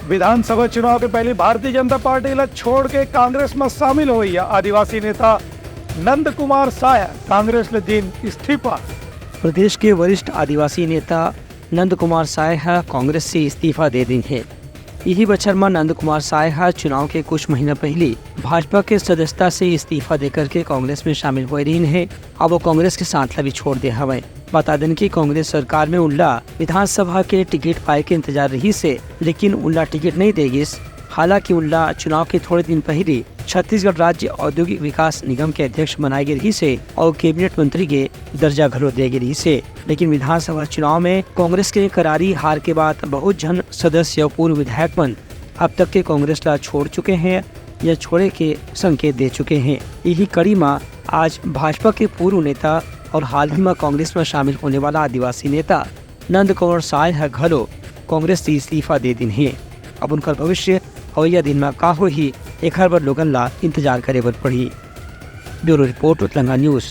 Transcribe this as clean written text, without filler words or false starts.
विधानसभा चुनाव के पहले भारतीय जनता पार्टी ला छोड़ के कांग्रेस में शामिल हुई आदिवासी नेता नंद कुमार साय कांग्रेस ले दिन इस्तीफा। प्रदेश के वरिष्ठ आदिवासी नेता नंद कुमार साय कांग्रेस से इस्तीफा दे दी है। यही बछर में नंद कुमार साय चुनाव के कुछ महीना पहले भाजपा के सदस्यता से इस्तीफा देकर के कांग्रेस में शामिल हो रही है। अब वो कांग्रेस के साथ भी छोड़ दे हवे। बता दें कि कांग्रेस सरकार में उल्ला विधानसभा के टिकट पाए के इंतजार रही से, लेकिन उल्ला टिकट नहीं देगी। हालांकि उल्ला चुनाव के थोड़े दिन पहले छत्तीसगढ़ राज्य औद्योगिक विकास निगम के अध्यक्ष बनाए गए रही से और कैबिनेट मंत्री के दर्जा घलो दे गए रही से, लेकिन विधानसभा चुनाव में कांग्रेस के करारी हार के बाद बहुत जन सदस्य और पूर्व विधायक अब तक के कांग्रेस ला छोड़ चुके हैं या छोड़े के संकेत दे चुके हैं। यही कड़ी में आज भाजपा के पूर्व नेता और हाल ही में कांग्रेस में शामिल होने वाला आदिवासी नेता नंद कुमार साय घलो कांग्रेस से इस्तीफा दे दी है। अब उनका भविष्य अवैया दिन में का हो ही एक हर बार लोगन ला इंतजार करे बर पड़ी। Bureau report Telangana news.